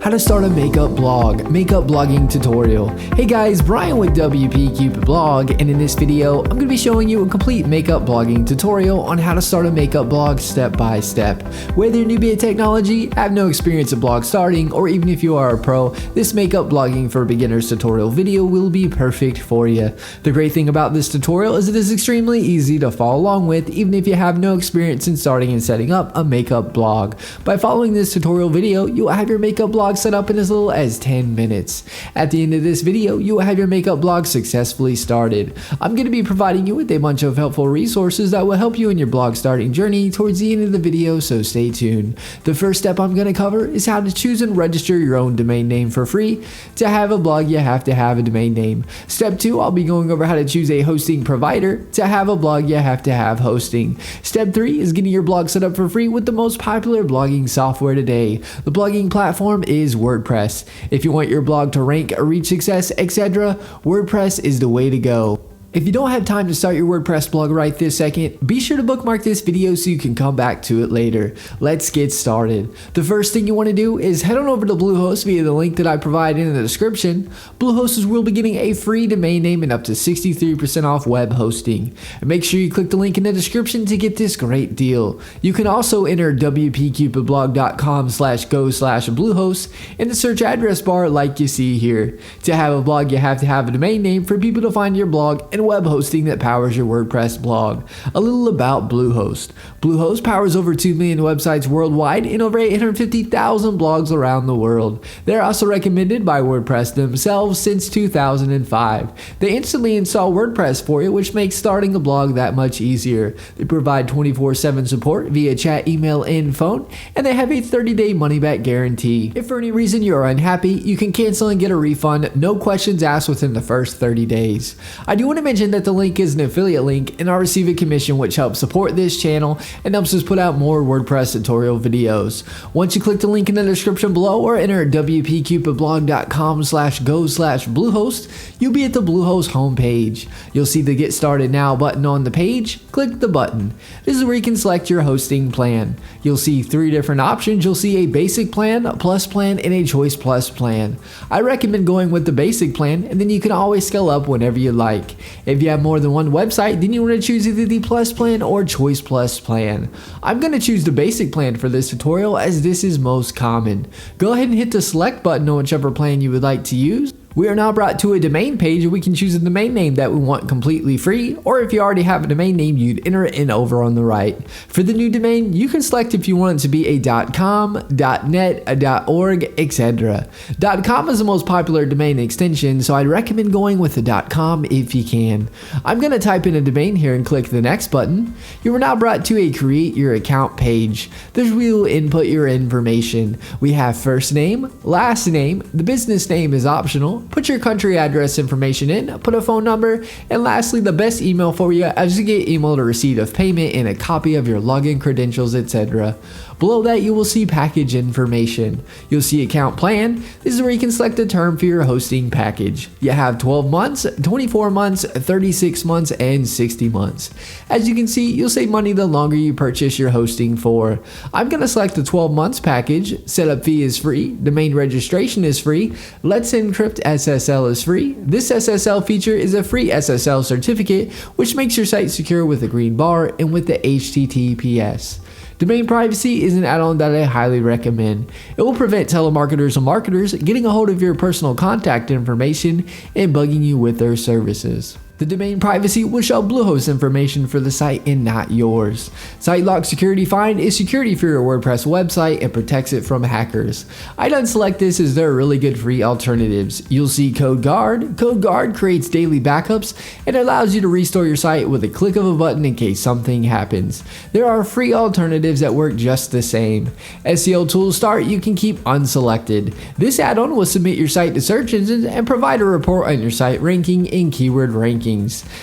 How to start a makeup blogging tutorial. Hey guys, Brian with WP Cupid Blog, and in this video, I'm going to be showing you a complete makeup blogging tutorial on how to start a makeup blog step by step. Whether you're newbie at technology, have no experience at blog starting, or even if you are a pro, this makeup blogging for beginners tutorial video will be perfect for you. The great thing about this tutorial is it is extremely easy to follow along with, even if you have no experience in starting and setting up a makeup blog. By following this tutorial video, you will have your makeup blog set up in as little as 10 minutes. At the end of this video, you will have your makeup blog successfully started. I'm going to be providing you with a bunch of helpful resources that will help you in your blog starting journey towards the end of the video, so stay tuned. The first step I'm going to cover is how to choose and register your own domain name for free. To have a blog, you have to have a domain name. Step 2, I'll be going over how to choose a hosting provider. To have a blog, you have to have hosting. Step 3 is getting your blog set up for free with the most popular blogging software today. The blogging platform is WordPress. If you want your blog to rank, reach success, etc., WordPress is the way to go. If you don't have time to start your WordPress blog right this second, be sure to bookmark this video so you can come back to it later. Let's get started. The first thing you want to do is head on over to Bluehost via the link that I provide in the description. Bluehost will be getting a free domain name and up to 63% off web hosting. And make sure you click the link in the description to get this great deal. You can also enter wpcupidblog.com/go/Bluehost in the search address bar like you see here. To have a blog, you have to have a domain name for people to find your blog and web hosting that powers your WordPress blog. A little about Bluehost. Bluehost powers over 2 million websites worldwide and over 850,000 blogs around the world. They're also recommended by WordPress themselves since 2005. They instantly install WordPress for you, which makes starting a blog that much easier. They provide 24/7 support via chat, email, and phone, and they have a 30-day money-back guarantee. If for any reason you are unhappy, you can cancel and get a refund, no questions asked within the first 30 days. I do want to mention that the link is an affiliate link, and I receive a commission which helps support this channel and helps us put out more WordPress tutorial videos. Once you click the link in the description below or enter wpcupidblog.com/go/Bluehost, you'll be at the Bluehost homepage. You'll see the Get Started Now button on the page. Click the button. This is where you can select your hosting plan. You'll see 3 different options. You'll see a basic plan, a plus plan, and a choice plus plan. I recommend going with the basic plan, and then you can always scale up whenever you like. If you have more than one website, then you want to choose either the plus plan or choice plus plan. I'm going to choose the basic plan for this tutorial as this is most common. Go ahead and hit the select button on whichever plan you would like to use. We are now brought to a domain page where we can choose a domain name that we want completely free, or if you already have a domain name, you'd enter it in over on the right. For the new domain, you can select if you want it to be a .com, .net, .org, etc. .com is the most popular domain extension, so I'd recommend going with the .com if you can. I'm going to type in a domain here and click the next button. You are now brought to a create your account page. This will input your information. We have first name, last name, the business name is optional. Put your country address information in, put a phone number, and lastly the best email for you as you get emailed a receipt of payment and a copy of your login credentials, etc. Below that you will see package information. You'll see account plan. This is where you can select a term for your hosting package. You have 12 months, 24 months, 36 months, and 60 months. As you can see, you'll save money the longer you purchase your hosting for. I'm going to select the 12 months package. Setup fee is free. Domain registration is free. Let's Encrypt SSL is free. This SSL feature is a free SSL certificate which makes your site secure with a green bar and with the HTTPS. Domain privacy is an add-on that I highly recommend. It will prevent telemarketers and marketers getting a hold of your personal contact information and bugging you with their services. The domain privacy will show Bluehost information for the site and not yours. Site Lock Security Find is security for your WordPress website and protects it from hackers. I'd unselect this as there are really good free alternatives. You'll see Code Guard. Code Guard creates daily backups and allows you to restore your site with a click of a button in case something happens. There are free alternatives that work just the same. SEO Tools Start you can keep unselected. This add-on will submit your site to search engines and provide a report on your site ranking and keyword rankings.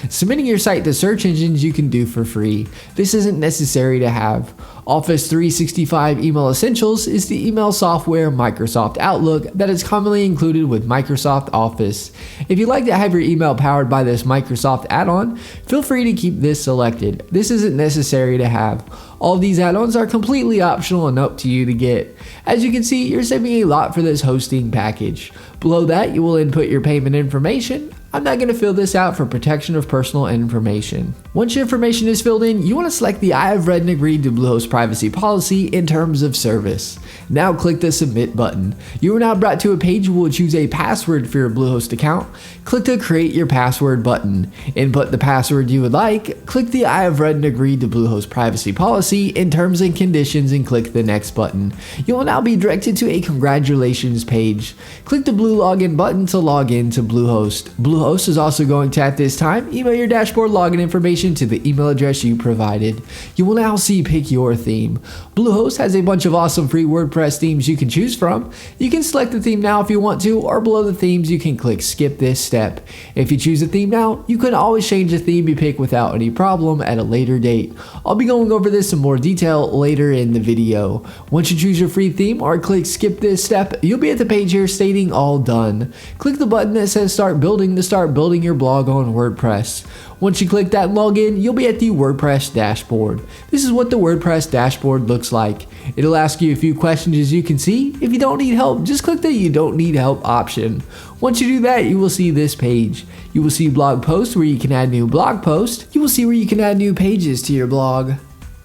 Submitting your site to search engines you can do for free. This isn't necessary to have. Office 365 Email Essentials is the email software Microsoft Outlook that is commonly included with Microsoft Office. If you'd like to have your email powered by this Microsoft add-on, feel free to keep this selected. This isn't necessary to have. All of these add-ons are completely optional and up to you to get. As you can see, you're saving a lot for this hosting package. Below that, you will input your payment information. I'm not going to fill this out for protection of personal information. Once your information is filled in, you want to select the I have read and agreed to Bluehost privacy policy in terms of service. Now click the submit button. You are now brought to a page where you will choose a password for your Bluehost account. Click the create your password button. Input the password you would like. Click the I have read and agreed to Bluehost privacy policy in terms and conditions and click the next button. You will now be directed to a congratulations page. Click the blue login button to log in to Bluehost. Bluehost is also going to, at this time, email your dashboard login information to the email address you provided. You will now see pick your theme. Bluehost has a bunch of awesome free WordPress themes you can choose from. You can select the theme now if you want to, or below the themes you can click skip this step. If you choose a theme now, you can always change the theme you pick without any problem at a later date. I'll be going over this in more detail later in the video. Once you choose your free theme or click skip this step, you'll be at the page here stating all done. Click the button that says start building to start building your blog on WordPress. Once you click that and log in, you'll be at the WordPress dashboard. This is what the WordPress dashboard looks like. It'll ask you a few questions as you can see. If you don't need help, just click the you don't need help option. Once you do that, you will see this page. You will see blog posts where you can add new blog posts. You will see where you can add new pages to your blog.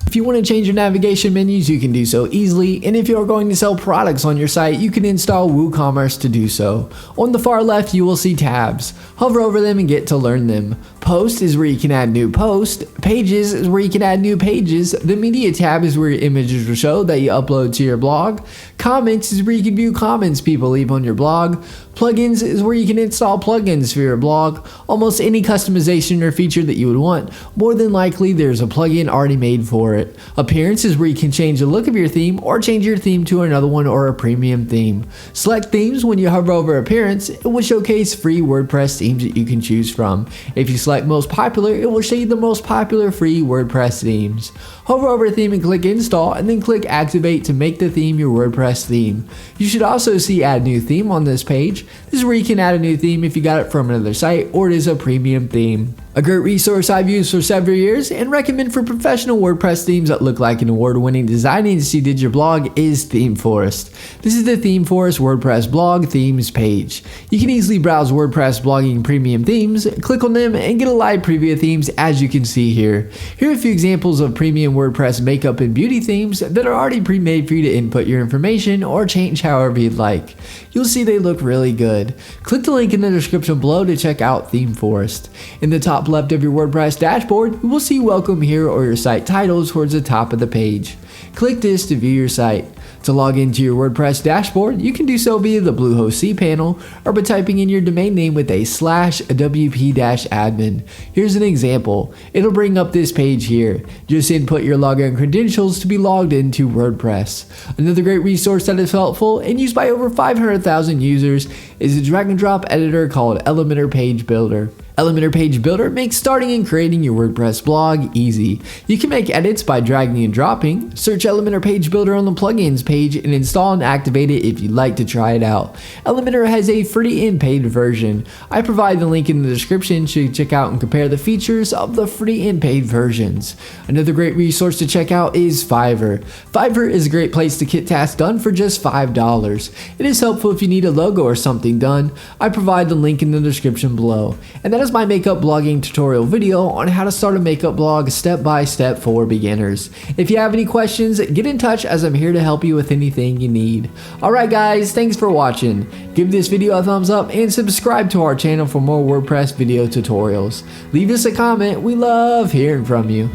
If you want to change your navigation menus, you can do so easily, and if you are going to sell products on your site, you can install WooCommerce to do so. On the far left, you will see tabs. Hover over them and get to learn them. Post is where you can add new posts. Pages is where you can add new pages. The media tab is where your images will show that you upload to your blog. Comments is where you can view comments people leave on your blog. Plugins is where you can install plugins for your blog. Almost any customization or feature that you would want, more than likely there's a plugin already made for it. Appearance is where you can change the look of your theme or change your theme to another one or a premium theme. Select themes. When you hover over appearance, it will showcase free WordPress themes that you can choose from. If you select most popular, it will show you the most popular free WordPress themes. Hover over a theme and click install, and then click activate to make the theme your WordPress theme. You should also see add new theme on this page. This is where you can add a new theme if you got it from another site or it is a premium theme. A great resource I've used for several years and recommend for professional WordPress themes that look like an award-winning design agency did your blog is ThemeForest. This is the ThemeForest WordPress blog themes page. You can easily browse WordPress blogging premium themes, click on them, and get a live preview of themes as you can see here. Here are a few examples of premium WordPress makeup and beauty themes that are already pre-made for you to input your information or change however you'd like. You'll see they look really good. Click the link in the description below to check out ThemeForest. In the top left of your WordPress dashboard, you will see welcome here or your site title towards the top of the page. Click this to view your site. To log into your WordPress dashboard, you can do so via the Bluehost cPanel or by typing in your domain name with a /wp-admin. Here's an example. It'll bring up this page here. Just input your login credentials to be logged into WordPress. Another great resource that is helpful and used by over 500,000 users is a drag and drop editor called Elementor Page Builder. Elementor Page Builder makes starting and creating your WordPress blog easy. You can make edits by dragging and dropping. Search Elementor Page Builder on the plugins page and install and activate it if you'd like to try it out. Elementor has a free and paid version. I provide the link in the description to check out and compare the features of the free and paid versions. Another great resource to check out is Fiverr. Fiverr is a great place to get tasks done for just $5. It is helpful if you need a logo or something done. I provide the link in the description below. And that is my makeup blogging tutorial video on how to start a makeup blog step by step for beginners. If you have any questions, get in touch as I'm here to help you with anything you need. Alright guys, thanks for watching. Give this video a thumbs up and subscribe to our channel for more WordPress video tutorials. Leave us a comment, we love hearing from you.